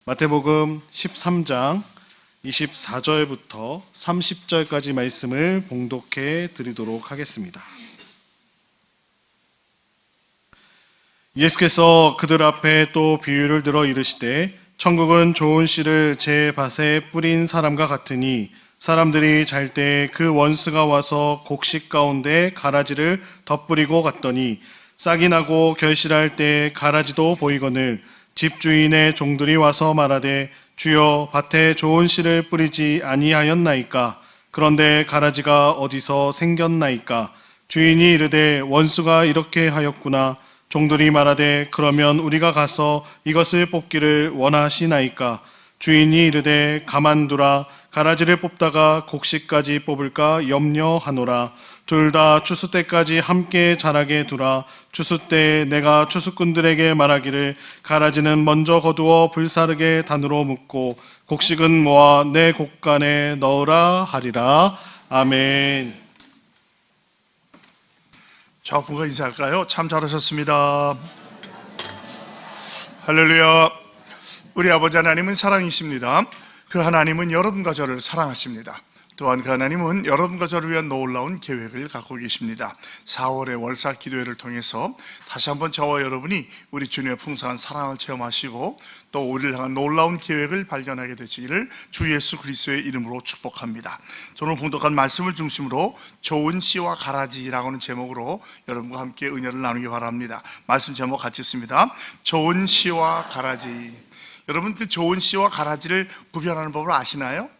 마태복음 13장 24절부터 30절까지 말씀을 봉독해 드리도록 하겠습니다. 예수께서 그들 앞에 또 비유를 들어 이르시되 천국은 좋은 씨를 제 밭에 뿌린 사람과 같으니 사람들이 잘 때 그 원수가 와서 곡식 가운데 가라지를 덧뿌리고 갔더니 싹이 나고 결실할 때 가라지도 보이거늘 집주인의 종들이 와서 말하되 주여 밭에 좋은 씨를 뿌리지 아니하였나이까? 그런데 가라지가 어디서 생겼나이까? 주인이 이르되 원수가 이렇게 하였구나. 종들이 말하되 그러면 우리가 가서 이것을 뽑기를 원하시나이까? 주인이 이르되 가만두라. 가라지를 뽑다가 곡식까지 뽑을까 염려하노라. 둘 다 추수 때까지 함께 자라게 두라. 추수 때에 내가 추수꾼들에게 말하기를 가라지는 먼저 거두어 불사르게 단으로 묶고 곡식은 모아 내 곡간에 넣으라 하리라. 아멘. 자, 부가 인사할까요? 참 잘하셨습니다. 할렐루야. 우리 아버지 하나님은 사랑이십니다. 그 하나님은 여러분과 저를 사랑하십니다. 또한 그 하나님은 여러분과 저를 위한 놀라운 계획을 갖고 계십니다. 4월의 월사 기도회를 통해서 다시 한번 저와 여러분이 우리 주님의 풍성한 사랑을 체험하시고 또 우리를 향한 놀라운 계획을 발견하게 되시기를 주 예수 그리스도의 이름으로 축복합니다. 오늘 봉독한 말씀을 중심으로 좋은 씨와 가라지라고 하는 제목으로 여러분과 함께 은혜를 나누기 바랍니다. 말씀 제목 같이 있습니다. 좋은 씨와 가라지. 여러분, 그 좋은 씨와 가라지를 구별하는 법을 아시나요?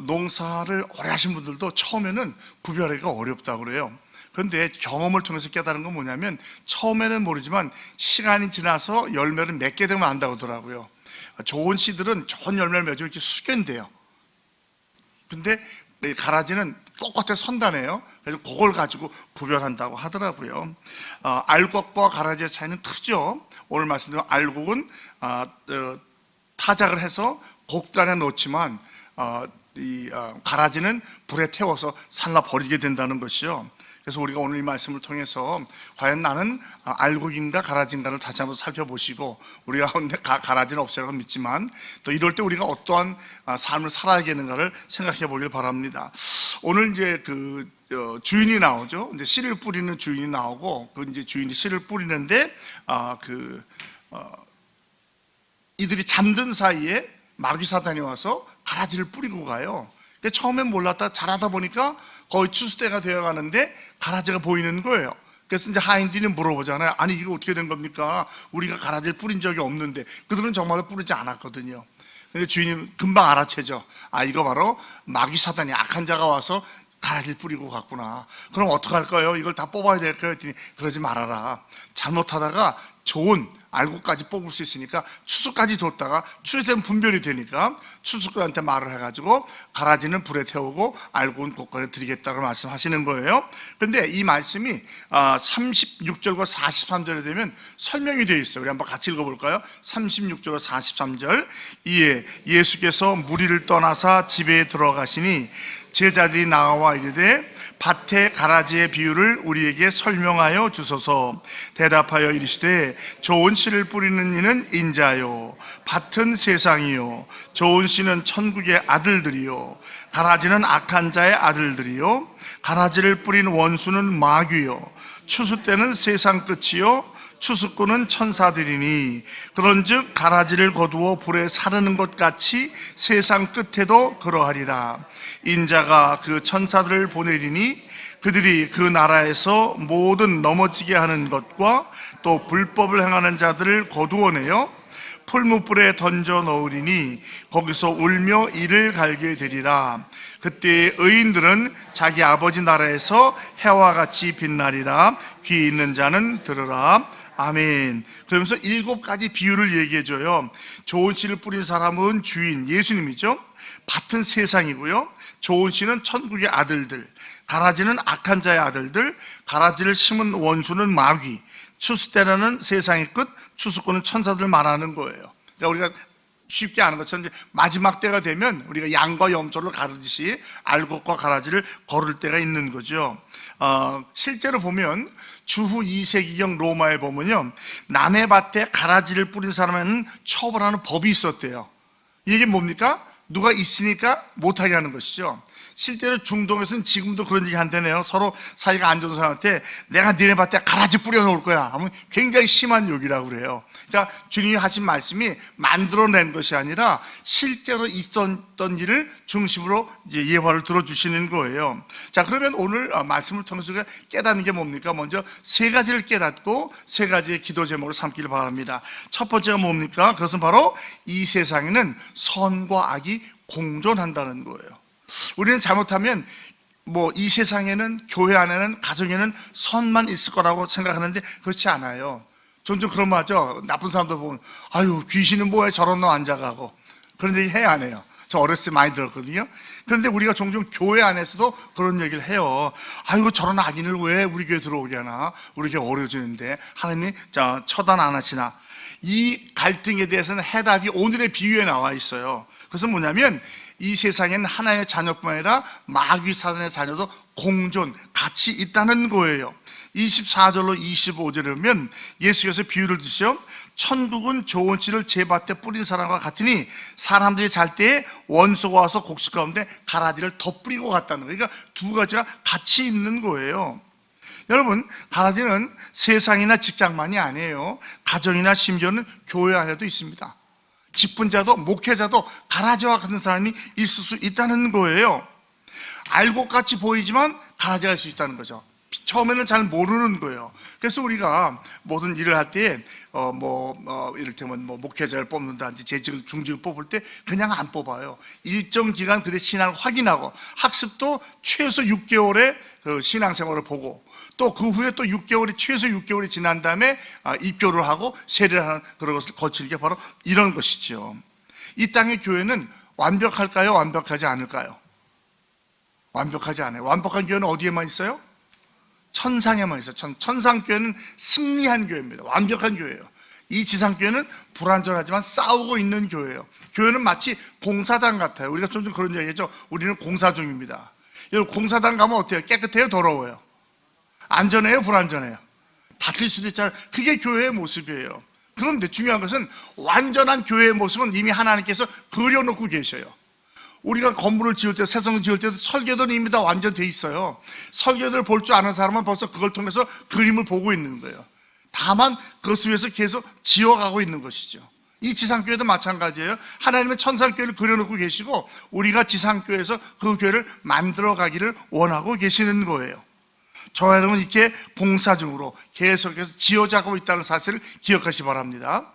농사를 오래 하신 분들도 처음에는 구별하기가 어렵다고 그래요. 그런데 경험을 통해서 깨달은 건 뭐냐면 처음에는 모르지만 시간이 지나서 열매를 맺게 되면 안다고 하더라고요. 좋은 씨들은 좋은 열매를 맺어 이렇게 숙연돼요. 근데 가라지는 똑같아 선단해요. 그래서 그걸 가지고 구별한다고 하더라고요. 알곡과 가라지의 차이는 크죠. 오늘 말씀드린 알곡은 타작을 해서 곡간에 놓지만 가라지는 불에 태워서 살라 버리게 된다는 것이요. 그래서 우리가 오늘 이 말씀을 통해서 과연 나는 알곡인가 가라지인가를 다시 한번 살펴보시고 우리 가운데 가라지는 없으라고 믿지만 또 이럴 때 우리가 어떠한 삶을 살아야겠는가를 생각해 보길 바랍니다. 오늘 이제 주인이 나오죠. 이제 씨를 뿌리는 주인이 나오고 그 이제 주인이 씨를 뿌리는데 이들이 잠든 사이에 마귀 사단이 와서 가라지를 뿌리고 가요. 근데 처음엔 몰랐다 자라다 보니까 거의 추수 때가 되어 가는데 가라지가 보이는 거예요. 그래서 이제 하인들이 물어보잖아요. 아니 이거 어떻게 된 겁니까? 우리가 가라지를 뿌린 적이 없는데. 그들은 정말로 뿌리지 않았거든요. 근데 주인이 금방 알아채죠. 이거 바로 마귀 사단이 악한 자가 와서 가라지를 뿌리고 갔구나. 그럼 어떡할까요? 이걸 다 뽑아야 될까요? 했더니 그러지 말아라. 잘못하다가 좋은 알곡까지 뽑을 수 있으니까 추수까지 뒀다가 추수되면 분별이 되니까 추수꾼한테 말을 해가지고 가라지는 불에 태우고 알곡은 곡간에 드리겠다고 말씀하시는 거예요. 그런데 이 말씀이 36절과 43절에 되면 설명이 되어 있어요. 우리 한번 같이 읽어볼까요? 36절과 43절. 이에 예수께서 무리를 떠나사 집에 들어가시니 제자들이 나와 이르되 밭의 가라지의 비유를 우리에게 설명하여 주소서. 대답하여 이르시되 좋은 씨를 뿌리는 이는 인자요 밭은 세상이요 좋은 씨는 천국의 아들들이요 가라지는 악한 자의 아들들이요 가라지를 뿌린 원수는 마귀요 추수 때는 세상 끝이요 추수꾼은 천사들이니 그런즉 가라지를 거두어 불에 사르는 것 같이 세상 끝에도 그러하리라. 인자가 그 천사들을 보내리니 그들이 그 나라에서 모든 넘어지게 하는 것과 또 불법을 행하는 자들을 거두어내어 풀무불에 던져 넣으리니 거기서 울며 이를 갈게 되리라. 그때 의인들은 자기 아버지 나라에서 해와 같이 빛나리라. 귀 있는 자는 들으라. 아멘. 그러면서 7가지 비유를 얘기해줘요. 좋은 씨를 뿌린 사람은 주인 예수님이죠. 밭은 세상이고요, 좋은 씨는 천국의 아들들, 가라지는 악한 자의 아들들, 가라지를 심은 원수는 마귀, 추수 때라는 세상의 끝, 추수꾼은 천사들 말하는 거예요. 그러니까 우리가 쉽게 아는 것처럼 이제 마지막 때가 되면 우리가 양과 염소를 가르듯이 알곡과 가라지를 거를 때가 있는 거죠. 실제로 보면 주후 2세기경 로마에 보면요, 남의 밭에 가라지를 뿌린 사람에는 처벌하는 법이 있었대요. 이게 뭡니까? 누가 있으니까 못하게 하는 것이죠. 실제로 중동에서는 지금도 그런 얘기 한다네요. 서로 사이가 안 좋은 사람한테 내가 니네 밭에 가라지 뿌려놓을 거야 하면 굉장히 심한 욕이라고 그래요. 그러니까 주님이 하신 말씀이 만들어낸 것이 아니라 실제로 있었던 일을 중심으로 이제 예화를 들어주시는 거예요. 자, 그러면 오늘 말씀을 통해서 우리가 깨닫는 게 뭡니까? 먼저 세 가지를 깨닫고 세 가지의 기도 제목을 삼기를 바랍니다. 첫 번째가 뭡니까? 그것은 바로 이 세상에는 선과 악이 공존한다는 거예요. 우리는 잘못하면 이 세상에는, 교회 안에는, 가정에는 선만 있을 거라고 생각하는데 그렇지 않아요. 종종 그런 말 하죠. 나쁜 사람들 보면 아유, 귀신은 뭐해, 저런 놈 앉아가고. 그런 얘기 해야 안 해요? 저 어렸을 때 많이 들었거든요. 그런데 우리가 종종 교회 안에서도 그런 얘기를 해요. 아이고, 저런 악인을 왜 우리 교회 들어오게 하나, 우리 교회 어려워지는데 하나님이 처단 안 하시나. 이 갈등에 대해서는 해답이 오늘의 비유에 나와 있어요. 그것은 뭐냐면 이 세상에는 하나의 자녀뿐만 아니라 마귀 사단의 자녀도 공존, 같이 있다는 거예요. 24절로 25절에 보면 예수께서 비유를 드시죠. 천국은 좋은 씨를 제 밭에 뿌린 사람과 같으니 사람들이 잘 때에 원수가 와서 곡식 가운데 가라지를 덧뿌리고 갔다는 거예요. 그러니까 두 가지가 같이 있는 거예요. 여러분, 가라지는 세상이나 직장만이 아니에요. 가정이나 심지어는 교회 안에도 있습니다. 직분자도 목회자도 가라지와 같은 사람이 있을 수 있다는 거예요. 알곡같이 보이지만 가라지가 있을 수 있다는 거죠. 처음에는 잘 모르는 거예요. 그래서 우리가 모든 일을 할 때 이를테면 목회자를 뽑는다든지 재직을 중직을 뽑을 때 그냥 안 뽑아요. 일정 기간 그들의 신앙을 확인하고 학습도 최소 6개월의 그 신앙생활을 보고 또 그 후에 또 6개월이 최소 6개월이 지난 다음에 입교를 하고 세례를 하는 그런 것을 거치는 게 바로 이런 것이죠. 이 땅의 교회는 완벽할까요? 완벽하지 않을까요? 완벽하지 않아요. 완벽한 교회는 어디에만 있어요? 천상에만 있어요. 천상교회는 승리한 교회입니다. 완벽한 교회예요. 이 지상교회는 불완전하지만 싸우고 있는 교회예요. 교회는 마치 공사장 같아요. 우리가 좀 그런 얘기죠. 우리는 공사 중입니다. 여러분, 공사장 가면 어때요? 깨끗해요? 더러워요? 안전해요? 불안전해요? 다칠 수도 있잖아요. 그게 교회의 모습이에요. 그런데 중요한 것은 완전한 교회의 모습은 이미 하나님께서 그려놓고 계셔요. 우리가 건물을 지을 때, 세상을 지을 때도 설계도는 이미 다 완전돼 있어요. 설계도를 볼 줄 아는 사람은 벌써 그걸 통해서 그림을 보고 있는 거예요. 다만 그것을 위해서 계속 지어가고 있는 것이죠. 이 지상교회도 마찬가지예요. 하나님의 천상교회를 그려놓고 계시고 우리가 지상교회에서 그 교회를 만들어가기를 원하고 계시는 거예요. 저와 여러분, 이렇게 공사 중으로 계속해서 지어가고 있다는 사실을 기억하시기 바랍니다.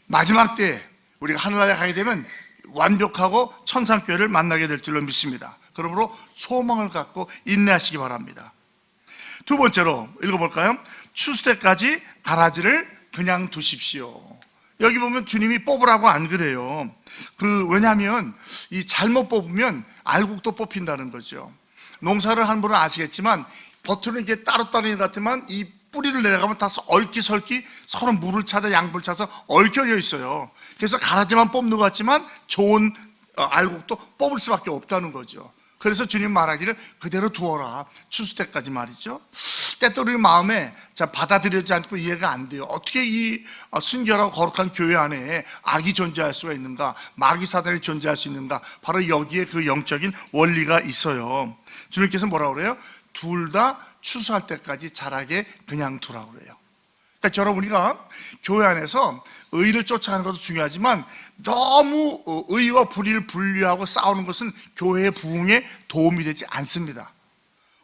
마지막 때 우리가 하늘나라에 가게 되면 완벽하고 천상교회를 만나게 될 줄로 믿습니다. 그러므로 소망을 갖고 인내하시기 바랍니다. 두 번째로 읽어볼까요? 추수 때까지 가라지를 그냥 두십시오. 여기 보면 주님이 뽑으라고 안 그래요. 왜냐하면 이 잘못 뽑으면 알곡도 뽑힌다는 거죠. 농사를 한 분은 아시겠지만 겉으로는 이게 따로따로 있는 것 같지만 이 뿌리를 내려가면 다 얽히설키 서로 물을 찾아 양분을 찾아서 얽혀져 있어요. 그래서 가라지만 뽑는 것 같지만 좋은 알곡도 뽑을 수밖에 없다는 거죠. 그래서 주님 말하기를 그대로 두어라. 추수 때까지 말이죠. 때때로 우리 마음에 받아들여지지 않고 이해가 안 돼요. 어떻게 이 순결하고 거룩한 교회 안에 악이 존재할 수가 있는가, 마귀 사단이 존재할 수 있는가. 바로 여기에 그 영적인 원리가 있어요. 주님께서 뭐라고 그래요? 둘 다 추수할 때까지 자라게 그냥 두라고 그래요. 그러니까 저런 우리가 교회 안에서 의를 쫓아가는 것도 중요하지만 너무 의와 불의를 분리하고 싸우는 것은 교회의 부흥에 도움이 되지 않습니다.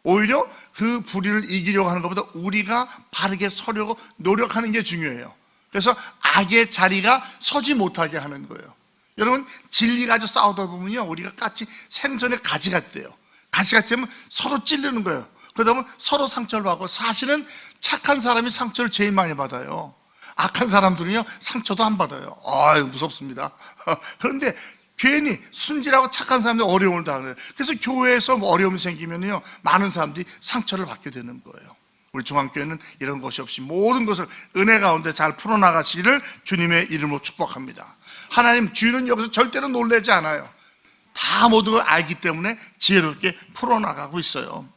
오히려 그 불의를 이기려고 하는 것보다 우리가 바르게 서려고 노력하는 게 중요해요. 그래서 악의 자리가 서지 못하게 하는 거예요. 여러분, 진리 가지고 싸우다 보면요, 우리가 같이 생선의 가지 같대요. 가시같이 하면 서로 찌르는 거예요. 그러다 보면 서로 상처를 받고, 사실은 착한 사람이 상처를 제일 많이 받아요. 악한 사람들은요, 상처도 안 받아요. 무섭습니다. 그런데 괜히 순진하고 착한 사람들이 어려움을 당해요. 그래서 교회에서 어려움이 생기면요, 많은 사람들이 상처를 받게 되는 거예요. 우리 중앙교회는 이런 것이 없이 모든 것을 은혜 가운데 잘 풀어나가시기를 주님의 이름으로 축복합니다. 하나님 주인은 여기서 절대로 놀라지 않아요. 다 모든 걸 알기 때문에 지혜롭게 풀어나가고 있어요.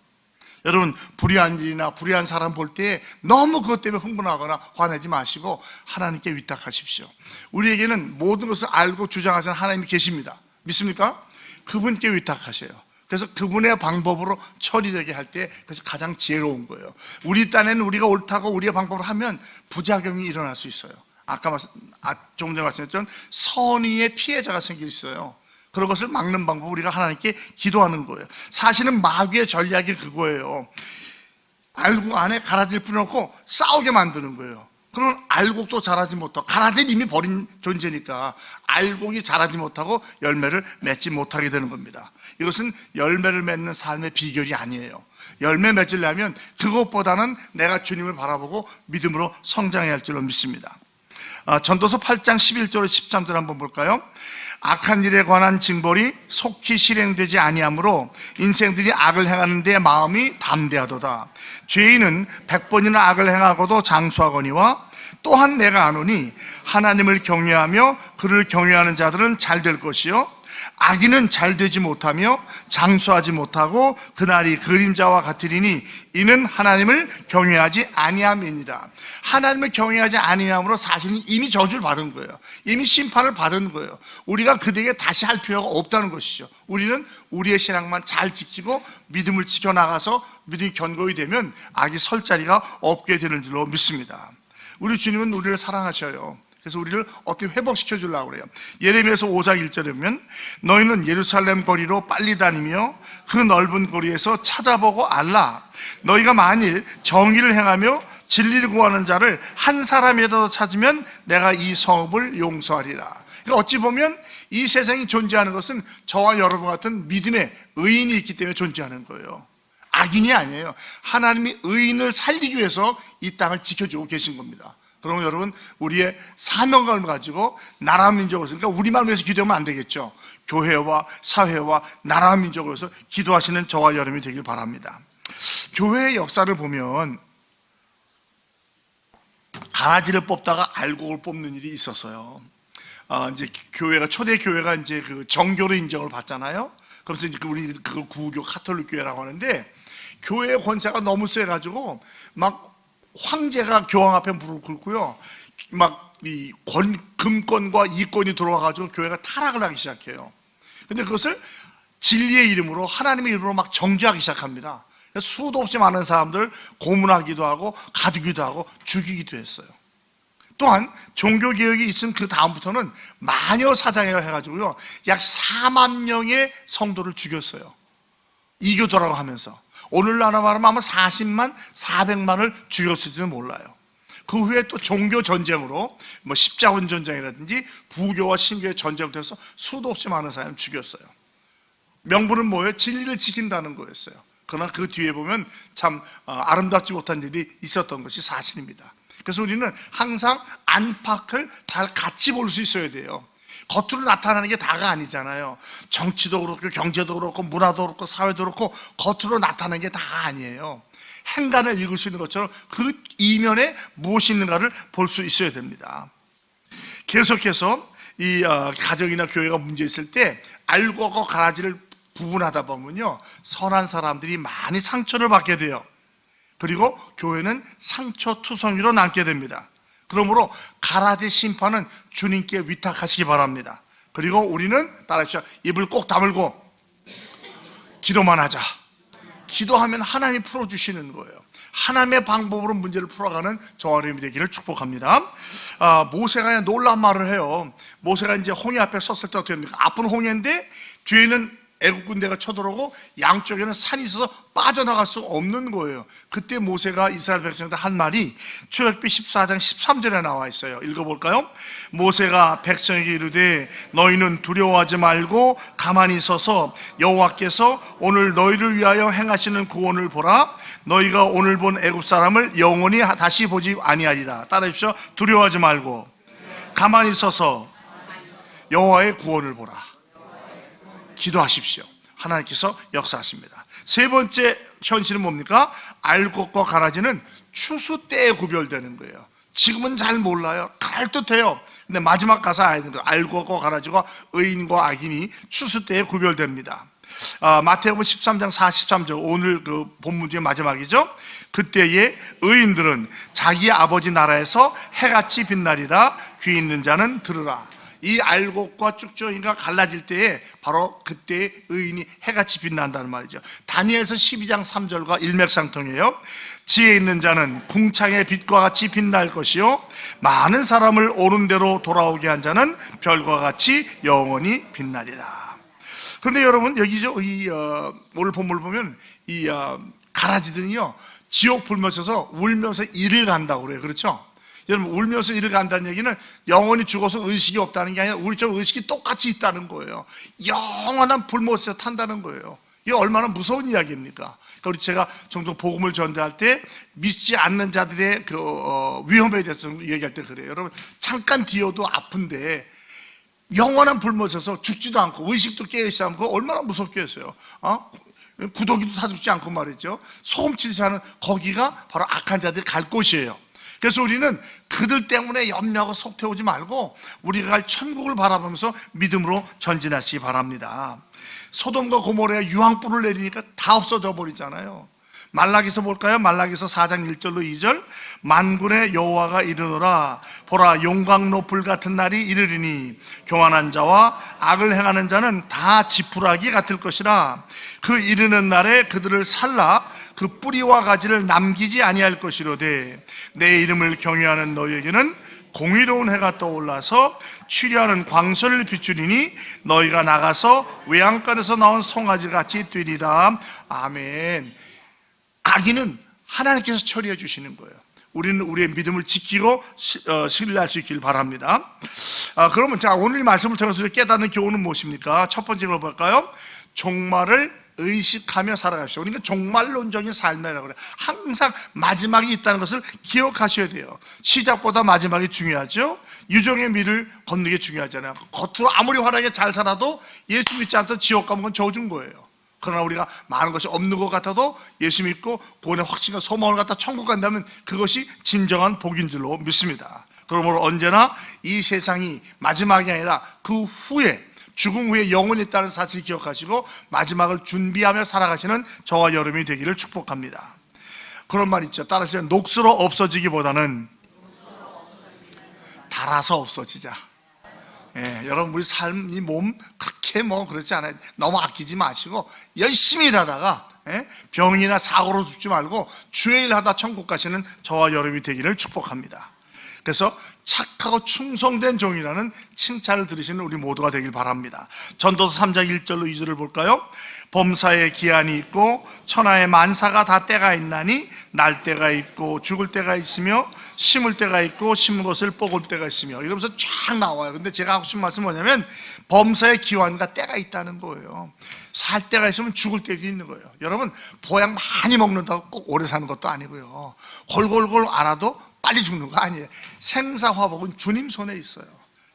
여러분, 불의한 일이나 불의한 사람 볼 때 너무 그것 때문에 흥분하거나 화내지 마시고 하나님께 위탁하십시오. 우리에게는 모든 것을 알고 주장하시는 하나님이 계십니다. 믿습니까? 그분께 위탁하셔요. 그래서 그분의 방법으로 처리되게 할 때 그래서 가장 지혜로운 거예요. 우리 딴에는 우리가 옳다고 우리의 방법으로 하면 부작용이 일어날 수 있어요. 아까 조금 전에 말씀드렸던 선의의 피해자가 생길 수 있어요. 그런 것을 막는 방법 우리가 하나님께 기도하는 거예요. 사실은 마귀의 전략이 그거예요. 알곡 안에 가라지를 뿌려놓고 싸우게 만드는 거예요. 그러면 알곡도 자라지 못하고, 가라지는 이미 버린 존재니까 알곡이 자라지 못하고 열매를 맺지 못하게 되는 겁니다. 이것은 열매를 맺는 삶의 비결이 아니에요. 열매 맺으려면 그것보다는 내가 주님을 바라보고 믿음으로 성장해야 할 줄로 믿습니다. 전도서 8장 11절 13절 한번 볼까요? 악한 일에 관한 징벌이 속히 실행되지 아니하므로 인생들이 악을 행하는 데 마음이 담대하도다. 죄인은 100번이나 악을 행하고도 장수하거니와 또한 내가 아노니 하나님을 경외하며 그를 경외하는 자들은 잘 될 것이요 악인은 잘 되지 못하며 장수하지 못하고 그날이 그림자와 같으리니 이는 하나님을 경외하지 아니함이니라. 하나님을 경외하지 아니함으로 사실은 이미 저주를 받은 거예요. 이미 심판을 받은 거예요. 우리가 그들에게 다시 할 필요가 없다는 것이죠. 우리는 우리의 신앙만 잘 지키고 믿음을 지켜나가서 믿음이 견고히 되면 악이 설 자리가 없게 되는 줄로 믿습니다. 우리 주님은 우리를 사랑하셔요. 그래서 우리를 어떻게 회복시켜 주려고 그래요. 예레미야서 5장 1절에 보면 너희는 예루살렘 거리로 빨리 다니며 그 넓은 거리에서 찾아보고 알라. 너희가 만일 정의를 행하며 진리를 구하는 자를 한 사람이라도 찾으면 내가 이 성읍을 용서하리라. 그러니까 어찌 보면 이 세상이 존재하는 것은 저와 여러분 같은 믿음의 의인이 있기 때문에 존재하는 거예요. 악인이 아니에요. 하나님이 의인을 살리기 위해서 이 땅을 지켜주고 계신 겁니다. 그러면 여러분, 우리의 사명감을 가지고 나라 민족을, 그러니까 우리만 위해서 기도하면 안 되겠죠. 교회와 사회와 나라 민족을 위해서 기도하시는 저와 여러분이 되길 바랍니다. 교회의 역사를 보면 가라지를 뽑다가 알곡을 뽑는 일이 있었어요. 이제 초대 교회가 이제 그 정교로 인정을 받잖아요. 그래서 이제 우리 그걸 구교 카톨릭 교회라고 하는데, 교회의 권세가 너무 세가지고 막 황제가 교황 앞에 무릎 꿇고요, 막 이 금권과 이권이 들어와가지고 교회가 타락을 하기 시작해요. 근데 그것을 진리의 이름으로, 하나님의 이름으로 막 정죄하기 시작합니다. 수도 없이 많은 사람들 고문하기도 하고 가두기도 하고 죽이기도 했어요. 또한 종교개혁이 있은 그 다음부터는 마녀 사장이라고 해가지고요, 약 4만 명의 성도를 죽였어요. 이교도라고 하면서. 오늘날로 말하면 아마 40만, 400만을 죽였을지도 몰라요. 그 후에 또 종교 전쟁으로 뭐 십자군 전쟁이라든지 부교와 신교의 전쟁부터 해서 수도 없이 많은 사람을 죽였어요. 명분은 뭐예요? 진리를 지킨다는 거였어요. 그러나 그 뒤에 보면 참 아름답지 못한 일이 있었던 것이 사실입니다. 그래서 우리는 항상 안팎을 잘 같이 볼 수 있어야 돼요. 겉으로 나타나는 게 다가 아니잖아요. 정치도 그렇고 경제도 그렇고 문화도 그렇고 사회도 그렇고 겉으로 나타나는 게 다가 아니에요. 행간을 읽을 수 있는 것처럼 그 이면에 무엇이 있는가를 볼 수 있어야 됩니다. 계속해서 이 가정이나 교회가 문제 있을 때 알곡과 가라지를 구분하다 보면요, 선한 사람들이 많이 상처를 받게 돼요. 그리고 교회는 상처투성이로 남게 됩니다. 그러므로 가라지 심판은 주님께 위탁하시기 바랍니다. 그리고 우리는 따라하시죠. 입을 꼭 다물고 기도만 하자. 기도하면 하나님이 풀어주시는 거예요. 하나님의 방법으로 문제를 풀어가는 저와 여러분이 되기를 축복합니다. 모세가 놀라운 말을 해요. 모세가 이제 홍해 앞에 섰을 때 어떻게 됩니까? 아픈 홍해인데 뒤에는 애국 군대가 쳐들어오고 양쪽에는 산이 있어서 빠져나갈 수 없는 거예요. 그때 모세가 이스라엘 백성한테 한 말이 출애굽기 14장 13절에 나와 있어요. 읽어볼까요? 모세가 백성에게 이르되 너희는 두려워하지 말고 가만히 서서 여호와께서 오늘 너희를 위하여 행하시는 구원을 보라. 너희가 오늘 본 애굽 사람을 영원히 다시 보지 아니하리라. 따라해주십시오. 두려워하지 말고 가만히 서서 여호와의 구원을 보라. 기도하십시오. 하나님께서 역사하십니다. 세 번째 현실은 뭡니까? 알곡과 가라지는 추수 때에 구별되는 거예요. 지금은 잘 몰라요. 그럴듯해요. 근데 마지막 가서 알고 알고가 가라지고 의인과 악인이 추수 때에 구별됩니다. 마태복음 13장 43절, 오늘 그 본문 중에 마지막이죠. 그때에 의인들은 자기 아버지 나라에서 해같이 빛나리라. 귀 있는 자는 들으라. 이 알곡과 쭉정이가 갈라질 때에 바로 그때 의인이 해같이 빛난다는 말이죠. 다니엘서 12장 3절과 일맥상통해요. 지혜 있는 자는 궁창의 빛과 같이 빛날 것이요 많은 사람을 옳은 대로 돌아오게 한 자는 별과 같이 영원히 빛나리라. 그런데 여러분, 여기죠, 오늘 본문을 보면 가라지들이요 지옥 불면서 울면서 이를 간다고 그래요. 그렇죠? 여러분, 울면서 이를 간다는 얘기는 영원히 죽어서 의식이 없다는 게 아니라 우리처럼 의식이 똑같이 있다는 거예요. 영원한 불못에 탄다는 거예요. 이게 얼마나 무서운 이야기입니까? 그러니까 우리 제가 종종 복음을 전달할 때 믿지 않는 자들의 위험에 대해서 얘기할 때 그래요. 여러분, 잠깐 뒤어도 아픈데 영원한 불못에서 죽지도 않고 의식도 깨어있지 않고 얼마나 무섭겠어요. 구더기도 다 죽지 않고 말이죠. 소금치듯이 하는 거기가 바로 악한 자들이 갈 곳이에요. 그래서 우리는 그들 때문에 염려하고 속태우지 말고 우리가 갈 천국을 바라보면서 믿음으로 전진하시기 바랍니다. 소돔과 고모라에 유황불을 내리니까 다 없어져 버리잖아요. 말라기서 볼까요? 말라기서 4장 1절로 2절. 만군의 여호와가 이르노라. 보라, 용광로 불같은 날이 이르리니 교만한 자와 악을 행하는 자는 다 지푸라기 같을 것이라. 그 이르는 날에 그들을 살라 그 뿌리와 가지를 남기지 아니할 것이로되 내 이름을 경외하는 너희에게는 공의로운 해가 떠올라서 추리하는 광선을 비추리니 너희가 나가서 외양간에서 나온 송아지같이 뛰리라. 아멘. 악인은 하나님께서 처리해 주시는 거예요. 우리는 우리의 믿음을 지키고 신뢰할 수 있길 바랍니다. 그러면 자, 오늘 이 말씀을 통해서 깨닫는 교훈은 무엇입니까? 첫 번째로 볼까요? 종말을 의식하며 살아가십시오. 그러니까 종말론적인 삶이라고 그래요. 항상 마지막이 있다는 것을 기억하셔야 돼요. 시작보다 마지막이 중요하죠. 유종의 미를 걷는 게 중요하잖아요. 겉으로 아무리 화려하게 잘 살아도 예수 믿지 않던 지옥 가면 그건 저주인 거예요. 그러나 우리가 많은 것이 없는 것 같아도 예수 믿고 구원의 확신과 소망을 갖다 천국 간다면 그것이 진정한 복인 줄로 믿습니다. 그러므로 언제나 이 세상이 마지막이 아니라 그 후에, 죽음 후에 영원히 있다는 사실을 기억하시고 마지막을 준비하며 살아가시는 저와 여러분이 되기를 축복합니다. 그런 말 있죠. 따라서 녹슬어 없어지기보다는 달아서 없어지자. 여러분, 우리 삶, 이 몸 그렇게 그렇지 않아요. 너무 아끼지 마시고 열심히 일하다가 병이나 사고로 죽지 말고 주의 일 하다 천국 가시는 저와 여러분이 되기를 축복합니다. 그래서 착하고 충성된 종이라는 칭찬을 들으시는 우리 모두가 되길 바랍니다. 전도서 3장 1절로 2절을 볼까요? 범사에 기한이 있고 천하의 만사가 다 때가 있나니 날 때가 있고 죽을 때가 있으며 심을 때가 있고 심은 것을 뽑을 때가 있으며 이러면서 쫙 나와요. 근데 제가 하고 싶은 말씀은 뭐냐면 범사의 기한과 때가 있다는 거예요. 살 때가 있으면 죽을 때도 있는 거예요. 여러분, 보약 많이 먹는다고 꼭 오래 사는 것도 아니고요. 골골골 알아도 빨리 죽는 거 아니에요. 생사화복은 주님 손에 있어요.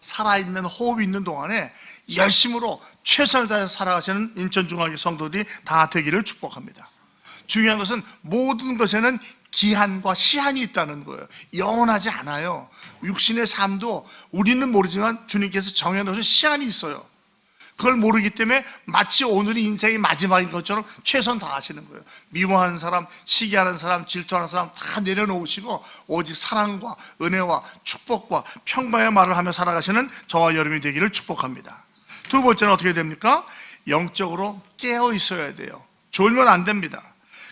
살아있는 호흡이 있는 동안에 열심으로 최선을 다해서 살아가시는 인천중앙교 성도들이 다 되기를 축복합니다. 중요한 것은 모든 것에는 기한과 시한이 있다는 거예요. 영원하지 않아요. 육신의 삶도 우리는 모르지만 주님께서 정해놓으신 시한이 있어요. 그걸 모르기 때문에 마치 오늘이 인생의 마지막인 것처럼 최선 다하시는 거예요. 미워하는 사람, 시기하는 사람, 질투하는 사람 다 내려놓으시고 오직 사랑과 은혜와 축복과 평강의 말을 하며 살아가시는 저와 여러분이 되기를 축복합니다. 두 번째는 어떻게 됩니까? 영적으로 깨어 있어야 돼요. 졸면 안 됩니다.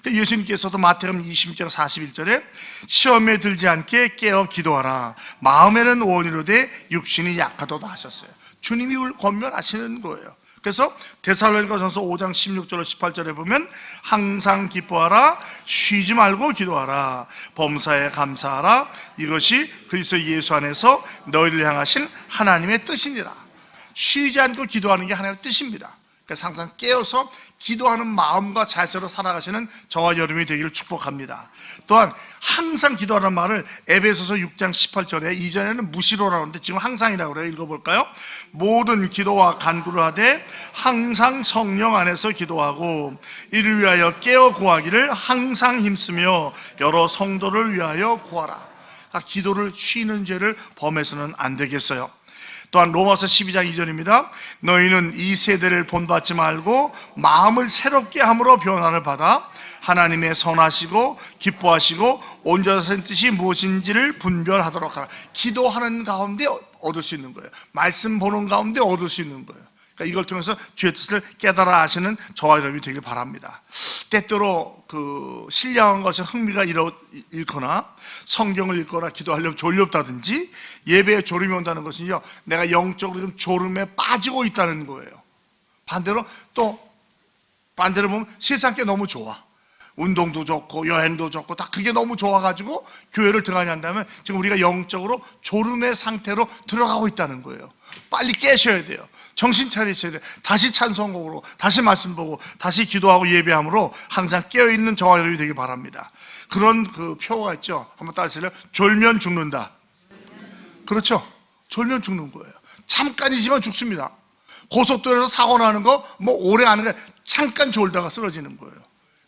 예수님께서도 마태복음 20장 41절에 시험에 들지 않게 깨어 기도하라. 마음에는 원이로되 육신이 약하도다 하셨어요. 주님이 우리를 권면하시는 거예요. 그래서 데살로니가전서 5장 16절로 18절에 보면 항상 기뻐하라, 쉬지 말고 기도하라, 범사에 감사하라, 이것이 그리스도 예수 안에서 너희를 향하신 하나님의 뜻이니라. 쉬지 않고 기도하는 게 하나님의 뜻입니다. 그래서 항상 깨어서 기도하는 마음과 자세로 살아가시는 저와 여러분이 되기를 축복합니다. 또한 항상 기도하는 말을 에베소서 6장 18절에 이전에는 무시로라고 하는데 지금 항상이라고 그래요. 읽어볼까요? 모든 기도와 간구를 하되 항상 성령 안에서 기도하고 이를 위하여 깨어 구하기를 항상 힘쓰며 여러 성도를 위하여 구하라. 기도를 쉬는 죄를 범해서는 안 되겠어요. 또한 로마서 12장 2절입니다. 너희는 이 세대를 본받지 말고 마음을 새롭게 함으로 변화를 받아 하나님의 선하시고 기뻐하시고 온전하신 뜻이 무엇인지를 분별하도록 하라. 기도하는 가운데 얻을 수 있는 거예요. 말씀 보는 가운데 얻을 수 있는 거예요. 그러니까 이걸 통해서 주의 뜻을 깨달아 하시는 저와 여러분이 되길 바랍니다. 때때로 신령한 것에 흥미가 잃거나 성경을 읽거나 기도하려면 졸렵다든지 예배에 졸음이 온다는 것은요, 내가 영적으로 좀 졸음에 빠지고 있다는 거예요. 반대로 보면 세상 게 너무 좋아. 운동도 좋고 여행도 좋고 다 그게 너무 좋아가지고 교회를 등한히 한다면 지금 우리가 영적으로 졸음의 상태로 들어가고 있다는 거예요. 빨리 깨셔야 돼요. 정신 차리셔야 돼요. 다시 찬송곡으로, 다시 말씀 보고, 다시 기도하고 예배함으로 항상 깨어있는 저와 여러분이 되길 바랍니다. 그런 표어가 있죠. 한번 따라하실래요? 졸면 죽는다. 그렇죠? 졸면 죽는 거예요. 잠깐이지만 죽습니다. 고속도로에서 사고 나는 거 오래 하는 게 잠깐 졸다가 쓰러지는 거예요.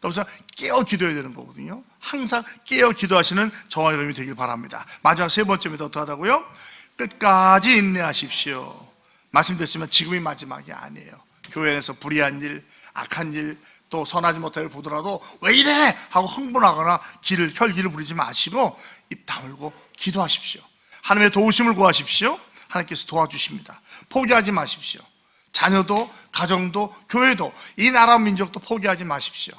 그래서 깨어 기도해야 되는 거거든요. 항상 깨어 기도하시는 저와 여러분이 되길 바랍니다. 마지막 세 번째입니다. 어떡하다고요? 끝까지 인내하십시오. 말씀드렸지만 지금이 마지막이 아니에요. 교회 안에서 불의한 일, 악한 일, 또 선하지 못할 일 보더라도 왜 이래? 하고 흥분하거나 혈기를 부리지 마시고 입 다물고 기도하십시오. 하나님의 도우심을 구하십시오. 하나님께서 도와주십니다. 포기하지 마십시오. 자녀도, 가정도, 교회도, 이 나라 민족도 포기하지 마십시오.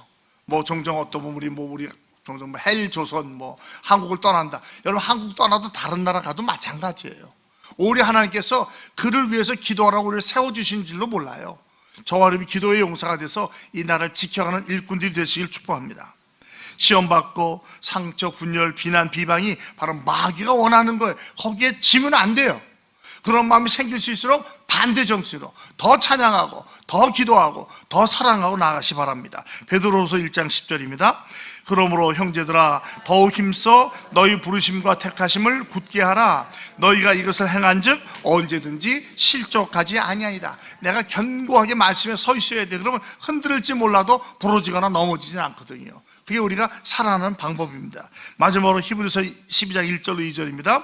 종종 어떤 분이 우리 종종 헬조선 한국을 떠난다. 여러분, 한국 떠나도 다른 나라 가도 마찬가지예요. 오히려 하나님께서 그를 위해서 기도하라고 우리를 세워주신 줄로 몰라요. 저와 여러분이 기도의 용사가 돼서 이 나라를 지켜가는 일꾼들이 되시길 축복합니다. 시험받고 상처, 분열, 비난, 비방이 바로 마귀가 원하는 거예요. 거기에 지면 안 돼요. 그런 마음이 생길 수 있을수록 반대 정신으로 더 찬양하고 더 기도하고 더 사랑하고 나아가시 바랍니다. 베드로후서 1장 10절입니다. 그러므로 형제들아 더욱 힘써 너희 부르심과 택하심을 굳게 하라. 너희가 이것을 행한즉 언제든지 실족하지 아니하리라. 내가 견고하게 말씀에 서 있어야 돼. 그러면 흔들릴지 몰라도 부러지거나 넘어지진 않거든요. 그게 우리가 살아가는 방법입니다. 마지막으로 히브리서 12장 1절로 2절입니다.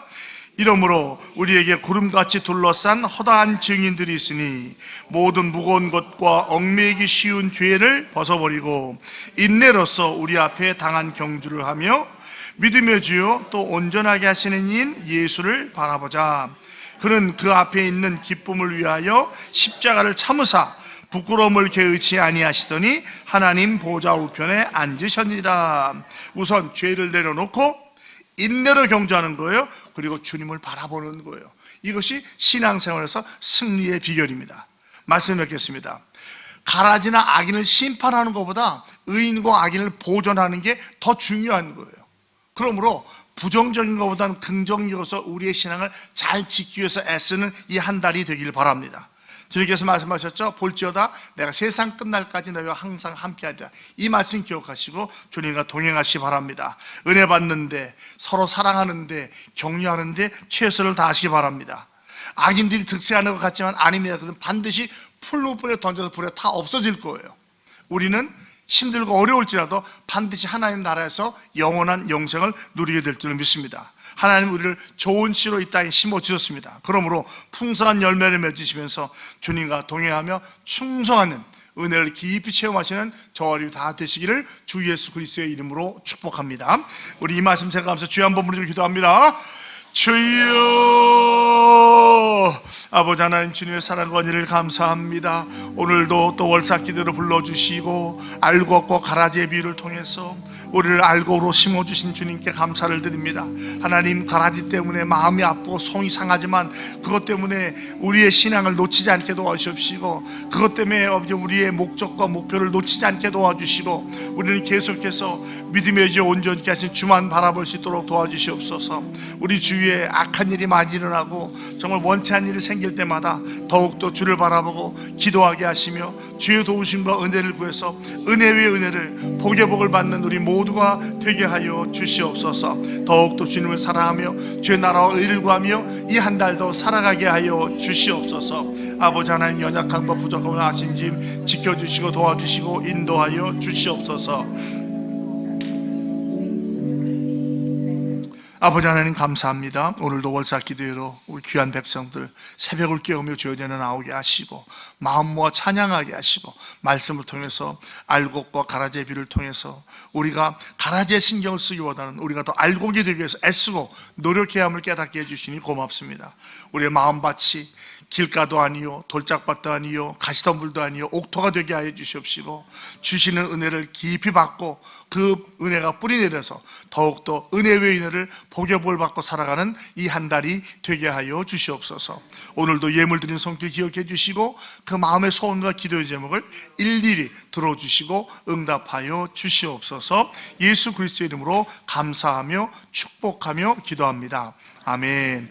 이러므로 우리에게 구름같이 둘러싼 허다한 증인들이 있으니 모든 무거운 것과 얽매이기 쉬운 죄를 벗어버리고 인내로써 우리 앞에 당한 경주를 하며 믿음의 주요 또 온전하게 하시는 이인 예수를 바라보자. 그는 그 앞에 있는 기쁨을 위하여 십자가를 참으사 부끄러움을 개의치 아니하시더니 하나님 보좌 우편에 앉으셨니라. 우선 죄를 내려놓고 인내로 경주하는 거예요. 그리고 주님을 바라보는 거예요. 이것이 신앙생활에서 승리의 비결입니다. 말씀 뵙겠습니다. 가라지나 악인을 심판하는 것보다 의인과 악인을 보존하는 게 더 중요한 거예요. 그러므로 부정적인 것보다는 긍정적으로서 우리의 신앙을 잘 지키기 위해서 애쓰는 이 한 달이 되기를 바랍니다. 주님께서 말씀하셨죠. 볼지어다 내가 세상 끝날까지 너희와 항상 함께하리라. 이 말씀 기억하시고 주님과 동행하시기 바랍니다. 은혜 받는데, 서로 사랑하는데, 격려하는데 최선을 다하시기 바랍니다. 악인들이 득세하는 것 같지만 아닙니다. 그것은 반드시 풀무불에 던져서 불에 타 없어질 거예요. 우리는 힘들고 어려울지라도 반드시 하나님 나라에서 영원한 영생을 누리게 될 줄을 믿습니다. 하나님 우리를 좋은 씨로 이 땅에 심어주셨습니다. 그러므로 풍성한 열매를 맺으시면서 주님과 동행하며 충성하는 은혜를 깊이 체험하시는 저와 여러분이 다 되시기를 주 예수 그리스도의 이름으로 축복합니다. 우리 이 말씀 생각하면서 주여 한번 부르짖고 기도합니다. 주여, 아버지 하나님 주님의 사랑과 은혜를 감사합니다. 오늘도 또 월삭기도로 불러주시고 알고 없고 가라지의 비유를 통해서 우리를 알고로 심어주신 주님께 감사를 드립니다. 하나님, 가라지 때문에 마음이 아프고 속이 상하지만 그것 때문에 우리의 신앙을 놓치지 않게 도와주시고, 그것 때문에 우리의 목적과 목표를 놓치지 않게 도와주시고, 우리는 계속해서 믿음의 주 온전케 하신 주만 바라볼 수 있도록 도와주시옵소서. 우리 주위에 악한 일이 많이 일어나고 정말 원치 않은 일이 생길 때마다 더욱더 주를 바라보고 기도하게 하시며 주의 도우심과 은혜를 구해서 은혜 위에 은혜를, 복의 복을 받는 우리 모두가 되게 하여 주시옵소서. 더욱더 주님을 사랑하며 주의 나라와 의를 구하며 이 한 달도 살아가게 하여 주시옵소서. 아버지 하나님, 연약함과 부족함을 아신 님 지켜주시고 도와주시고 인도하여 주시옵소서. 아버지 하나님 감사합니다. 오늘도 월사 기도회로 우리 귀한 백성들 새벽을 깨우며 주여 전에 나오게 하시고 마음 모아 찬양하게 하시고 말씀을 통해서 알곡과 가라지의 비를 통해서 우리가 가라지에 신경을 쓰기보다는 우리가 더 알곡이 되기 위해서 애쓰고 노력해야 함을 깨닫게 해주시니 고맙습니다. 우리의 마음밭이 길가도 아니요 돌짝밭도 아니요 가시덤불도 아니요 옥토가 되게 하여 주시옵시고 주시는 은혜를 깊이 받고 그 은혜가 뿌리내려서 더욱더 은혜 외의 은혜를 복의 복을 받고 살아가는 이 한 달이 되게 하여 주시옵소서. 오늘도 예물 드린 손길 기억해 주시고 그 마음의 소원과 기도의 제목을 일일이 들어주시고 응답하여 주시옵소서. 예수 그리스도의 이름으로 감사하며 축복하며 기도합니다. 아멘.